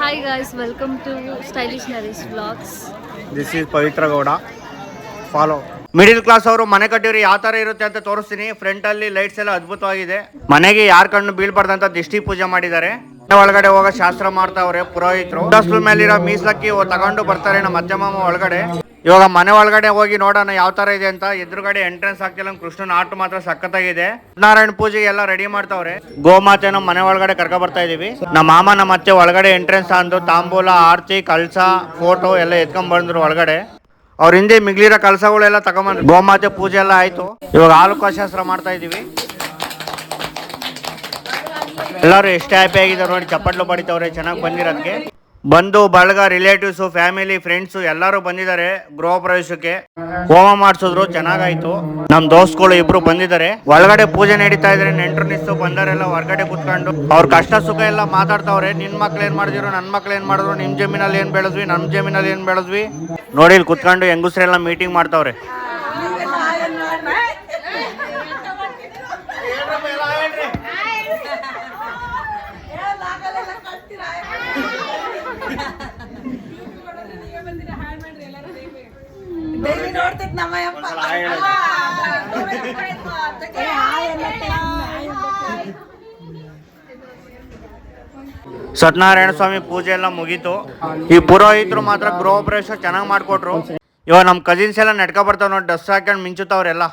Hi guys, welcome to Stylish Naresh Vlogs. This is Pavitra Gowda. Follow. Middle class ಅವರು ಮನೆ ಕಟ್ಟಿರಿ ಯಾವ ತರ ಇರುತ್ತೆ ಅಂತ ತೋರಿಸ್ತೀನಿ. ಫ್ರಂಟ್ ಅಲ್ಲಿ ಲೈಟ್ಸ್ ಎಲ್ಲ ಅದ್ಭುತವಾಗಿದೆ. ಮನೆಗೆ ಯಾರ ಕಣ್ಣು ಬೀಳ್ಬಾರ್ದಂತ ದಿಷ್ಟಿ ಪೂಜೆ ಮಾಡಿದ್ದಾರೆ. ಒಳಗಡೆ ಹೋಗೋ ಶಾಸ್ತ್ರ ಮಾಡ್ತಾವ್ರೆ ಪುರೋಹಿತರು. ಮೇಲಿರೋ ಮೀಸಲಕ್ಕಿ ತಗೊಂಡು ಬರ್ತಾರೆ ನಮ್ಮ ಅತ್ತೆ ಮಾಮ ಒಳಗಡೆ. ಇವಾಗ ಮನೆ ಒಳಗಡೆ ಹೋಗಿ ನೋಡೋಣ ಯಾವ ತರ ಇದೆ ಅಂತ. ಎದುರುಗಡೆ ಎಂಟ್ರೆನ್ಸ್ ಆಗ್ತಿಲ್ಲ. ಕೃಷ್ಣನ ಆಟ ಮಾತ್ರ ಸಖತ್ತಾಗಿದೆ. ನಾರಾಯಣ ಪೂಜೆಗೆ ಎಲ್ಲ ರೆಡಿ ಮಾಡ್ತಾವ್ರೆ. ಗೋಮಾತೆನ ಮನೆ ಒಳಗಡೆ ಕರ್ಕೊ ಬರ್ತಾ ಇದೀವಿ. ನಮ್ಮ ಮಾಮ ನಮ್ಮ ಅತ್ತೆ ಒಳಗಡೆ ಎಂಟ್ರೆನ್ಸ್ ಅಂದು ತಾಂಬೂಲ ಆರ್ತಿ ಕಳಸ ಫೋಟೋ ಎಲ್ಲ ಎತ್ಕೊಂಡ್ ಬಂದ್ರು ಒಳಗಡೆ. ಅವ್ರ ಹಿಂದೆ ಮಿಗ್ಲಿರೋ ಕಲಸಗಳೆಲ್ಲ ತಗೊಂಬಂದ್ರು. ಗೋಮಾತೆ ಪೂಜೆ ಎಲ್ಲ ಆಯ್ತು. ಇವಾಗ ಆಲುಕಾಶಾಸ್ತ್ರ ಮಾಡ್ತಾ ಇದೀವಿ. ಎಲ್ಲರೂ ಎಷ್ಟು ಹ್ಯಾಪಿ ಆಗಿದ್ದಾರೆ ನೋಡಿ. ಚಪ್ಪಟ್ಲು ಬಡಿತವ್ರೆ ಚೆನ್ನಾಗಿ ಬಂದಿರೋದಕ್ಕೆ. ಬಂದು ಬಳಗ ರಿಲೇಟಿವ್ಸು ಫ್ಯಾಮಿಲಿ ಫ್ರೆಂಡ್ಸು ಎಲ್ಲರೂ ಬಂದಿದ್ದಾರೆ ಗೃಹ ಪ್ರವೇಶಕ್ಕೆ. ಹೋಮ ಮಾಡಿಸಿದ್ರು ಚೆನ್ನಾಗಾಯ್ತು. ನಮ್ ದೋಸ್ತಗಳು ಇಬ್ರು ಬಂದಿದ್ದಾರೆ. ಒಳಗಡೆ ಪೂಜೆ ನಡೀತಾ ಇದ್ರೆ ನೆಂಟರು ನಿಸ್ತು ಬಂದವರೆಲ್ಲ ಹೊರಗಡೆ ಕುತ್ಕೊಂಡು ಅವ್ರ ಕಷ್ಟ ಸುಖ ಎಲ್ಲ ಮಾತಾಡ್ತಾವ್ರೆ. ನಿನ್ ಮಕ್ಳು ಏನ್ ಮಾಡಿದ್ರು, ನನ್ ಮಕ್ಳು ಏನ್ ಮಾಡಿದ್ರು, ನಿಮ್ ಜಮೀನಲ್ಲಿ ಏನ್ ಬೆಳೆದ್ವಿ, ನಮ್ ಜಮೀನಲ್ಲಿ ಏನ್ ಬೆಳೆದ್ವಿ ನೋಡಿ. ಇಲ್ಲಿ ಕುತ್ಕೊಂಡು ಹೆಂಗಸ್ರೆಲ್ಲ ಮೀಟಿಂಗ್ ಮಾಡ್ತಾವ್ರೆ. ಸತ್ಯನಾರಾಯಣ ಸ್ವಾಮಿ ಪೂಜೆ ಎಲ್ಲ ಮುಗೀತು. ಈ ಪುರೋಹಿತರು ಮಾತ್ರ ಗೃಹ ಪ್ರವೇಶ ಚೆನ್ನಾಗಿ ಮಾಡ್ಕೊಟ್ರು. ಇವಾಗ ನಮ್ಮ ಕಸಿನ್ಸ್ ಎಲ್ಲ ನೆಡ್ಕೊ ಬರ್ತಾವ ನೋಡಿ. ಡ್ರೆಸ್ ಹಾಕೊಂಡು ಮಿಂಚುತ್ತವ್ರೆಲ್ಲ.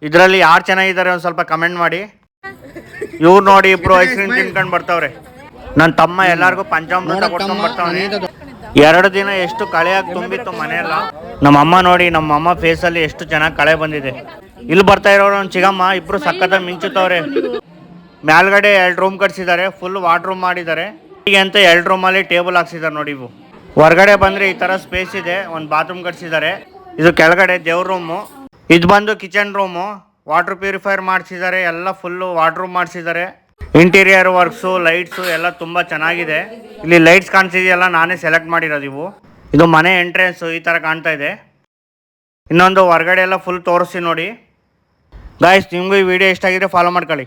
ಇದರಲ್ಲಿ ಯಾರು ಚೆನ್ನಾಗಿದ್ದಾರೆ ಒಂದು ಸ್ವಲ್ಪ ಕಮೆಂಟ್ ಮಾಡಿ. ಇವ್ರು ನೋಡಿ ಇಬ್ರು ಐಸ್ ಕ್ರೀಮ್ ತಿನ್ಕೊಂಡು ಬರ್ತಾವ್ರೆ. ನನ್ನ ತಮ್ಮ ಎಲ್ಲಾರ್ಗು ಪಂಚಾಮೃತ ಕೊಟ್ಕೊಂಡ್ ಬರ್ತಾವನೆ. 2 ದಿನ ಎಷ್ಟು ಕಳೆಯಾಗಿ ತುಂಬಿತ್ತು ಮನೆಯೆಲ್ಲ. ನಮ್ಮ ಅಮ್ಮ ನೋಡಿ, ನಮ್ಮ ಅಮ್ಮ ಫೇಸ್ ಅಲ್ಲಿ ಎಷ್ಟು ಚೆನ್ನಾಗಿ ಕಳೆ ಬಂದಿದೆ. ಇಲ್ಲಿ ಬರ್ತಾ ಇರೋರು ಒಂದು ಚಿಗಮ್ಮ ಇಬ್ರು ಸಖತ್ತಾಗಿ ಮಿಂಚುತ್ತವ್ರೆ. ಮೇಲ್ಗಡೆ 2 ರೂಮ್ ಕಟ್ಸಿದ್ದಾರೆ. ಫುಲ್ ವಾಟರ್ ರೂಮ್ ಮಾಡಿದ್ದಾರೆ. ಹೀಗೆ ಅಂತ 2 ರೂಮಲ್ಲಿ ಟೇಬಲ್ ಹಾಕ್ಸಿದ್ದಾರೆ ನೋಡಿ. ಇವು ಹೊರಗಡೆ ಬಂದ್ರೆ ಈ ತರ ಸ್ಪೇಸ್ ಇದೆ. ಒಂದು ಬಾತ್ರೂಮ್ ಕಟ್ಸಿದ್ದಾರೆ. ಇದು ಕೆಳಗಡೆ ದೇವ್ರ ರೂಮು. ಇದು ಬಂದು ಕಿಚನ್ ರೂಮು. ವಾಟರ್ ಪ್ಯೂರಿಫೈರ್ ಮಾಡಿಸಿದ್ದಾರೆ. ಎಲ್ಲ ಫುಲ್ಲು ವಾಟರ್ ರೂಮ್ ಮಾಡಿಸಿದ್ದಾರೆ. ಇಂಟೀರಿಯರ್ ವರ್ಕ್ಸು ಲೈಟ್ಸು ಎಲ್ಲ ತುಂಬ ಚೆನ್ನಾಗಿದೆ. ಇಲ್ಲಿ ಲೈಟ್ಸ್ ಕಾಣಿಸಿದೆಯಲ್ಲ ನಾನೇ ಸೆಲೆಕ್ಟ್ ಮಾಡಿರೋದು ಇವು. ಇದು ಮನೆ ಎಂಟ್ರೆನ್ಸು ಈ ಥರ ಕಾಣ್ತಾ ಇದೆ. ಇನ್ನೊಂದು ಹೊರಗಡೆ ಎಲ್ಲ ಫುಲ್ ತೋರಿಸಿ ನೋಡಿ. ಗಾಯ್ಸ್, ನಿಮಗೂ ಈ ವಿಡಿಯೋ ಇಷ್ಟ ಆಗಿದ್ರೆ ಫಾಲೋ ಮಾಡ್ಕೊಳ್ಳಿ.